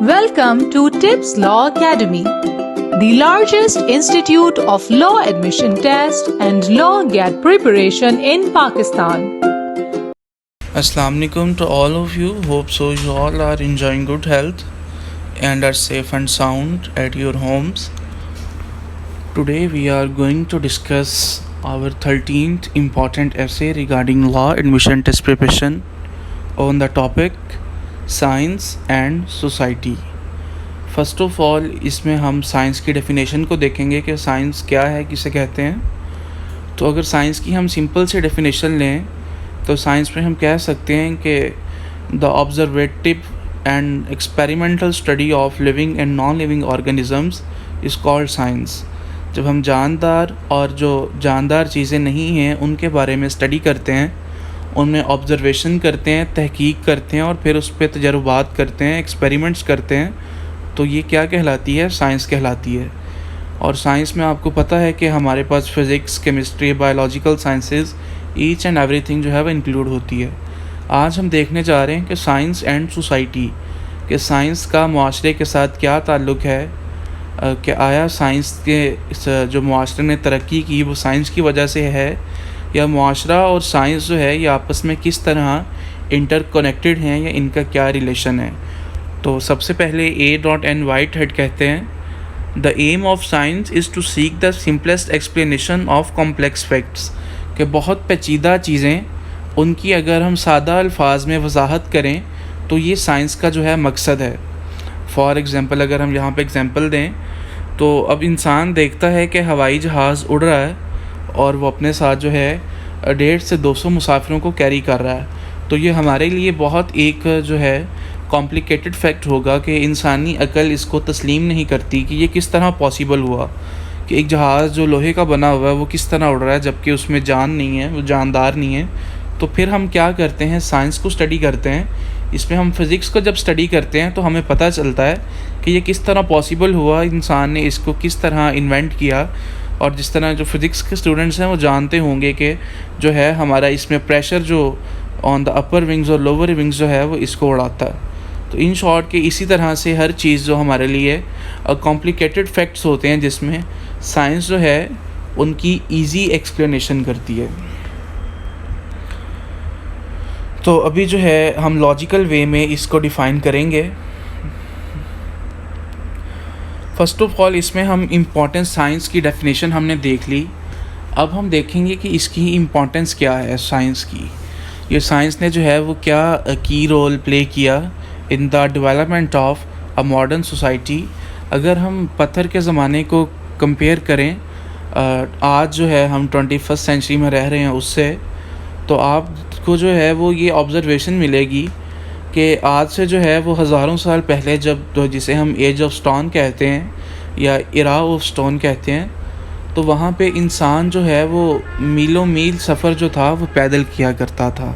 Welcome to Tips Law Academy, the largest institute of law admission test and law GAT preparation in Pakistan. Assalamu alaikum to all of you. Hope so you all are enjoying good health and are safe and sound at your homes. Today we are going to discuss our 13th important essay regarding law admission test preparation on the topic science and society. First of all इसमें हम science की definition को देखेंगे कि science क्या है, किसे कहते हैं. तो अगर साइंस की हम सिंपल से डेफिनेशन लें तो साइंस में हम कह सकते हैं कि the observative and experimental study of living and non living organisms is called science. जब हम जानदार और जो जानदार चीज़ें नहीं हैं उनके बारे में स्टडी करते हैं, उनमें ऑब्जर्वेशन करते हैं, तहकीक करते हैं और फिर उस पर तजर्बात करते हैं, एक्सपेरिमेंट्स करते हैं, तो ये क्या कहलाती है? साइंस कहलाती है. और साइंस में आपको पता है कि हमारे पास physics, chemistry, biological sciences, each and everything जो है वो इंक्लूड होती है. आज हम देखने जा रहे हैं कि साइंस एंड सोसाइटी, कि साइंस का मुआशरे के साथ क्या ताल्लुक़ है, कि आया साइंस के जो मुआशरे ने तरक्की की वो साइंस की वजह से है, या मुआशरा और साइंस जो है ये आपस में किस तरह इंटरकनेक्टेड हैं, या इनका क्या रिलेशन है. तो सबसे पहले A.N. Whitehead कहते हैं, the aim of science is to seek the simplest explanation of complex facts. कि बहुत पेचीदा चीज़ें उनकी अगर हम सादा अल्फाज में वजाहत करें तो ये साइंस का जो है मकसद है. फॉर एग्ज़ाम्पल अगर हम यहाँ पे एग्ज़ाम्पल दें तो अब इंसान देखता है कि हवाई जहाज़ उड़ रहा है और वो अपने साथ जो है 150 से 200 मुसाफिरों को कैरी कर रहा है. तो ये हमारे लिए बहुत एक जो है कॉम्प्लिकेटेड फैक्ट होगा कि इंसानी अकल इसको तस्लीम नहीं करती कि ये किस तरह पॉसिबल हुआ कि एक जहाज़ जो लोहे का बना हुआ है वो किस तरह उड़ रहा है जबकि उसमें जान नहीं है, वो जानदार नहीं है. तो फिर हम क्या करते हैं, साइंस को स्टडी करते हैं. इसमें हम फिज़िक्स को जब स्टडी करते हैं तो हमें पता चलता है कि ये किस तरह पॉसिबल हुआ, इंसान ने इसको किस तरह इन्वेंट किया. और जिस तरह जो फिज़िक्स के स्टूडेंट्स हैं वो जानते होंगे कि जो है हमारा इसमें प्रेशर जो ऑन द अपर विंग्स और लोअर विंग्स जो है वो इसको उड़ाता है. तो इन शॉर्ट के इसी तरह से हर चीज़ जो हमारे लिए कॉम्प्लिकेटेड फैक्ट्स होते हैं जिसमें साइंस जो है उनकी ईजी एक्सप्लेनेशन करती है. तो अभी जो है हम लॉजिकल वे में इसको डिफ़ाइन करेंगे. फ़र्स्ट ऑफ ऑल इसमें हम इम्पोर्टेंस साइंस की डेफिनेशन हमने देख ली. अब हम देखेंगे कि इसकी इम्पोर्टेंस क्या है साइंस की. ये साइंस ने जो है वो क्या की रोल प्ले किया in the development of a modern society. अगर हम पत्थर के ज़माने को कंपेयर करें आज जो है हम 21st सेंचुरी में रह रहे हैं उससे, तो आपको जो है वो ये ऑब्ज़र्वेशन मिलेगी कि आज से जो है वो हज़ारों साल पहले जब जिसे हम एज ऑफ स्टोन कहते हैं या इरा ऑफ स्टोन कहते हैं, तो वहाँ पे इंसान जो है वो मीलों मील सफ़र जो था वो पैदल किया करता था.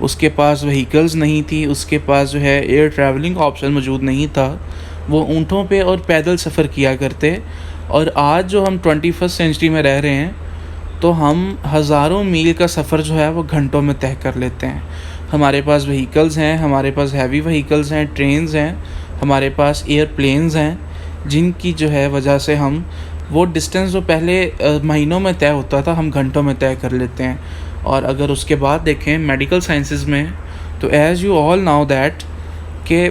उसके पास व्हीकल्स नहीं थी, उसके पास जो है एयर ट्रैवलिंग ऑप्शन मौजूद नहीं था. वो ऊँटों पे और पैदल सफ़र किया करते. और आज जो हम 21st सेंचुरी में रह रहे हैं तो हम हज़ारों मील का सफ़र जो है वो घंटों में तय कर लेते हैं. हमारे पास व्हीकल्स हैं, हमारे पास हैवी व्हीकल्स हैं, ट्रेन्स हैं, हमारे पास एयरप्लेन्स हैं, जिनकी जो है वजह से हम वो डिस्टेंस जो पहले महीनों में तय होता था हम घंटों में तय कर लेते हैं. और अगर उसके बाद देखें मेडिकल साइंसेस में, तो as you all now that कि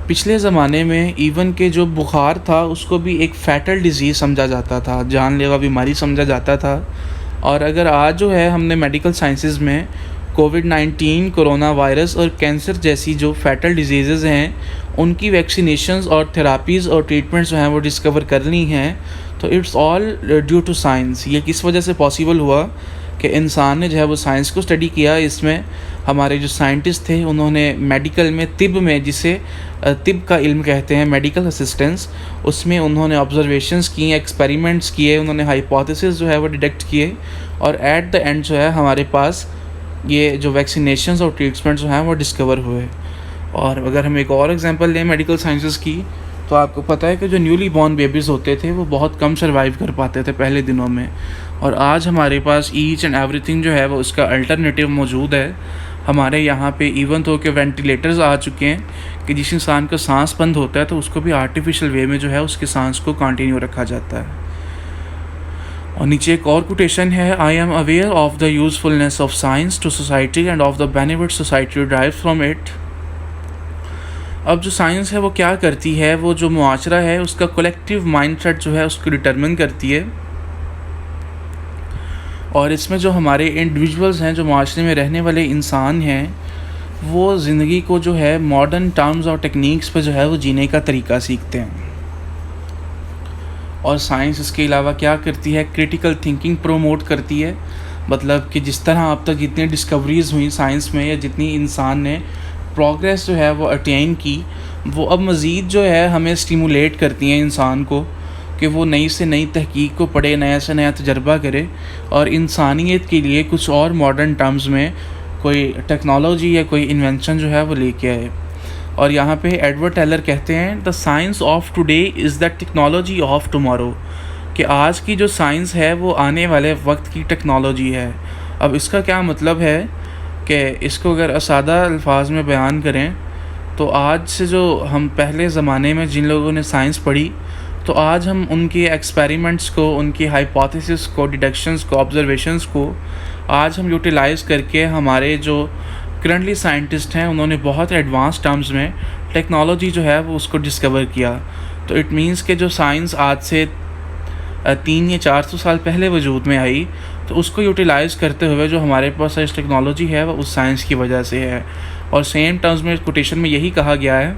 पिछले ज़माने में इवन के जो बुखार था उसको भी एक फैटल डिज़ीज़ समझा जाता था, जानलेवा बीमारी समझा जाता था. और अगर आज जो है हमने मेडिकल साइंसेस में कोविड-19, कोरोना वायरस और कैंसर जैसी जो फैटल डिजीज़ हैं उनकी वैक्सीनेशंस और थेरापीज़ और ट्रीटमेंट्स जो हैं वो डिस्कवर कर ली हैं, तो it's all due to science. ये किस वजह से पॉसिबल हुआ कि इंसान ने जो है वो साइंस को स्टडी किया. इसमें हमारे जो साइंटिस्ट थे उन्होंने मेडिकल में, तिब में, जिसे तिब का इल्म कहते हैं, मेडिकल असिस्टेंस, उसमें उन्होंने ऑब्जर्वेशंस किए, एक्सपेरिमेंट्स किए, उन्होंने हाइपोथेसिस जो है वो डिटेक्ट किए. और एट द एंड जो है हमारे पास ये जो वैक्सीनेशंस और ट्रीटमेंट्स जो हैं वो डिस्कवर हुए. और अगर हम एक और एग्जांपल लें मेडिकल साइंसेस की, तो आपको पता है कि जो न्यूली बॉर्न बेबीज़ होते थे वो बहुत कम सर्वाइव कर पाते थे पहले दिनों में. और आज हमारे पास ईच एंड एवरीथिंग जो है वो उसका अल्टरनेटिव मौजूद है. हमारे यहाँ पे इवन तो के वेंटिलेटर्स आ चुके हैं कि जिस इंसान का सांस बंद होता है तो उसको भी आर्टिफिशियल वे में जो है उसके सांस को कंटिन्यू रखा जाता है। और नीचे एक और कोटेशन है, I am aware of the usefulness of science to society and of the benefit society drive from it. अब जो साइंस है वो क्या करती है, वो जो मुआशरा है उसका कलेक्टिव माइंडसेट जो है उसको डिटरमिन करती है। और इसमें जो हमारे इंडिविजुअल्स हैं, जो माशरे में रहने वाले इंसान हैं, वो ज़िंदगी को जो है मॉडर्न टर्म्स और टेक्निक्स पे जो है वो जीने का तरीका सीखते हैं। और साइंस इसके अलावा क्या करती है, क्रिटिकल थिंकिंग प्रोमोट करती है। मतलब कि जिस तरह अब तक जितनी डिस्कवरीज़ हुई साइंस में या जितनी इंसान ने प्रोग्रेस जो है वो अटेन की, वो अब मज़ीद जो है हमें स्टिमुलेट करती हैं इंसान को कि वो नई से नई तहकीक को पढ़े, नया से नया तजर्बा करे और इंसानियत के लिए कुछ और मॉडर्न टर्म्स में कोई टेक्नोलॉजी या कोई इन्वेंशन जो है वो लेके आए। और यहाँ पे एडवर्ड टेलर कहते हैं, the science of today is the technology of tomorrow, कि आज की जो साइंस है वो आने वाले वक्त की टेक्नोलॉजी है। अब इसका क्या मतलब है कि इसको अगर सादा अल्फाज में बयान करें तो आज से जो हम पहले ज़माने में जिन लोगों ने साइंस पढ़ी, तो आज हम उनके एक्सपेरिमेंट्स को, उनकी हाइपोथेसिस को, डिडक्शंस को, ऑब्जर्वेशंस को आज हम यूटिलाइज़ करके हमारे जो करंटली साइंटिस्ट हैं उन्होंने बहुत एडवांस टर्म्स में टेक्नोलॉजी जो है वो उसको डिस्कवर किया। तो इट मीन्स कि जो साइंस आज से 300 या 400 साल पहले वजूद में आई, तो उसको यूटिलाइज़ करते हुए जो हमारे पास इस टेक्नोलॉजी है वो उस साइंस की वजह से है। और सेम टर्म्स में कोटेशन में यही कहा गया है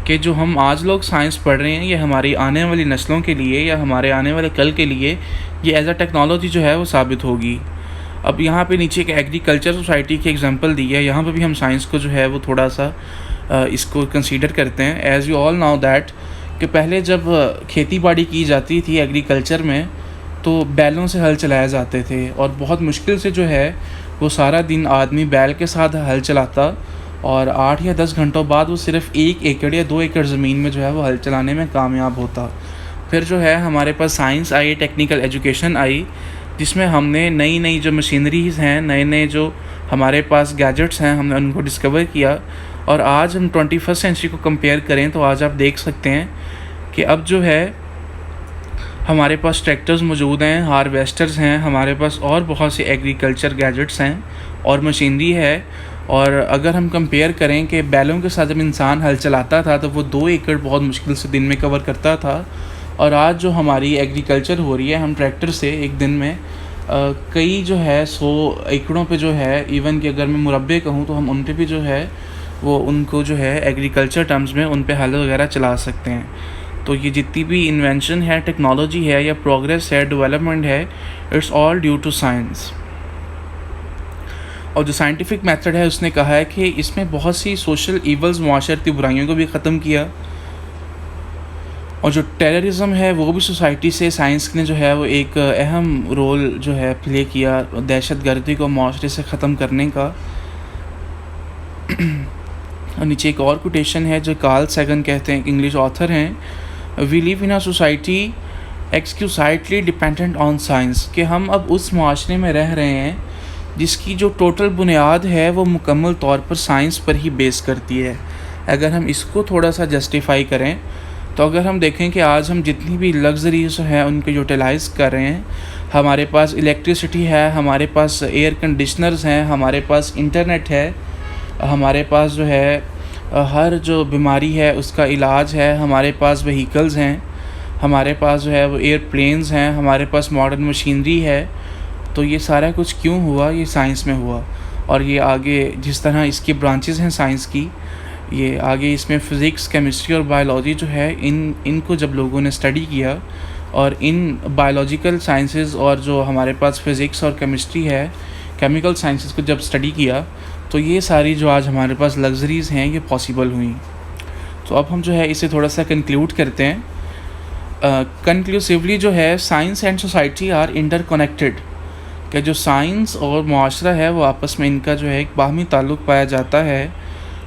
कि जो हम आज लोग साइंस पढ़ रहे हैं ये हमारी आने वाली नस्लों के लिए या हमारे आने वाले कल के लिए ये एज अ टेक्नोलॉजी जो है वो साबित होगी। अब यहाँ पे नीचे एक एग्रीकल्चर सोसाइटी की एग्जांपल दी है, यहाँ पे भी हम साइंस को जो है वो थोड़ा सा इसको कंसीडर करते हैं। As you all now that कि पहले जब खेती बाड़ी की जाती थी एग्रीकल्चर में, तो बैलों से हल चलाए जाते थे और बहुत मुश्किल से जो है वो सारा दिन आदमी बैल के साथ हल चलाता और 8 या 10 घंटों बाद वो सिर्फ 1 एकड़ या 2 एकड़ ज़मीन में जो है वो हल चलाने में कामयाब होता। फिर जो है हमारे पास साइंस आई, टेक्निकल एजुकेशन आई, जिसमें हमने नई नई जो मशीनरीज़ हैं, नए नए जो हमारे पास गैजेट्स हैं, हमने उनको डिस्कवर किया। और आज हम 21st सेंचुरी को कंपेयर करें तो आज आप देख सकते हैं कि अब जो है हमारे पास ट्रैक्टर्स मौजूद हैं, हार्वेस्टर्स हैं, हमारे पास और बहुत से एग्रीकल्चर गैजेट्स हैं और मशीनरी है। और अगर हम कंपेयर करें कि बैलों के साथ जब इंसान हल चलाता था तो वो 2 एकड़ बहुत मुश्किल से दिन में कवर करता था, और आज जो हमारी एग्रीकल्चर हो रही है, हम ट्रैक्टर से एक दिन में कई जो है 100 एकड़ों पे जो है, इवन कि अगर मैं मुरब्बे कहूँ तो हम उन पे भी जो है वो उनको जो है एग्रीकल्चर टर्म्स में उन पे हल वगैरह चला सकते हैं। तो ये जितनी भी इन्वेंशन है, टेक्नोलॉजी है या प्रोग्रेस है, डेवलपमेंट है, it's all due to science. और जो साइंटिफिक मेथड है उसने कहा है कि इसमें बहुत सी सोशल ईवल्स, माशरती बुराइयों को भी ख़त्म किया। और जो टेररिज्म है वो भी सोसाइटी से साइंस ने जो है वो एक अहम रोल जो है प्ले किया, दहशतगर्दी को माशरे से ख़त्म करने का। और नीचे एक और कोटेशन है जो कार्ल सैगन कहते हैं, इंग्लिश ऑथर हैं, we live in a society exclusively dependent on science, कि हम अब उस माशरे में रह रहे हैं जिसकी जो टोटल बुनियाद है वो मुकम्मल तौर पर साइंस पर ही बेस करती है। अगर हम इसको थोड़ा सा जस्टिफाई करें तो अगर हम देखें कि आज हम जितनी भी लग्जरीज हैं उनको यूटिलाइज़ कर रहे हैं, हमारे पास इलेक्ट्रिसिटी है, हमारे पास एयर कंडीशनर्स हैं, हमारे पास इंटरनेट है, हमारे पास जो है हर जो बीमारी है उसका इलाज है, हमारे पास व्हीकल्स हैं, हमारे पास जो है वो एयरप्लेन्स हैं, हमारे पास मॉडर्न मशीनरी है। तो ये सारा कुछ क्यों हुआ? ये साइंस में हुआ। और ये आगे जिस तरह इसकी ब्रांचेस हैं साइंस की, ये आगे इसमें फ़िज़िक्स, केमिस्ट्री और बायोलॉजी जो है इनको जब लोगों ने स्टडी किया और इन बायोलॉजिकल साइंसेस और जो हमारे पास फ़िज़िक्स और केमिस्ट्री है, केमिकल साइंसेस को जब स्टडी किया, तो ये सारी जो आज हमारे पास लग्जरीज़ हैं ये पॉसिबल हुई। तो अब हम जो है इसे थोड़ा सा कंक्लूड करते हैं। कंक्लूसिवली जो है science and society are interconnected, कि जो साइंस और मुआशरा है वो आपस में इनका जो है एक बाहमी ताल्लुक़ पाया जाता है।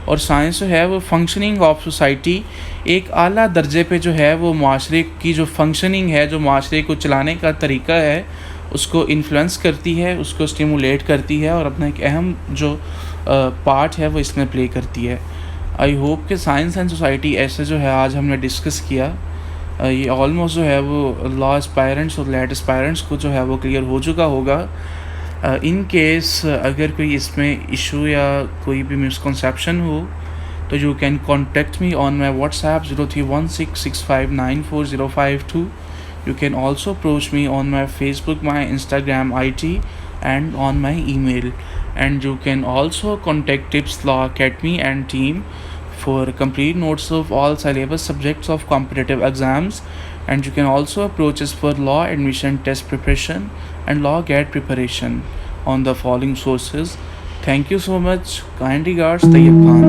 और साइंस जो है वो फंक्शनिंग ऑफ सोसाइटी एक आला दर्जे पे जो है वो मुआशरे की जो फंक्शनिंग है, जो मुआशरे को चलाने का तरीका है, उसको इन्फ्लुएंस करती है, उसको स्टिमुलेट करती है और अपना एक अहम जो पार्ट है वो इसमें प्ले करती है। आई होप कि साइंस एंड सोसाइटी ऐसे जो है आज हमने डिस्कस किया, ये ऑलमोस्ट जो है वो लॉ एस्पायरेंट्स और लैट एस्पायरेंट्स को जो है वो क्लियर हो चुका होगा। इन केस अगर कोई इसमें इशू या कोई भी मिसकंसेप्शन हो तो you can contact me on my WhatsApp 031665940552. You can also approach me on my Facebook, my Instagram IT, and on my email. And you can also contact Tips Law Academy and team for complete notes of all syllabus subjects of competitive exams. And you can also approach us for law admission test preparation and law GAT preparation on the following sources. Thank you so much. Kind regards, Tayyib Khan.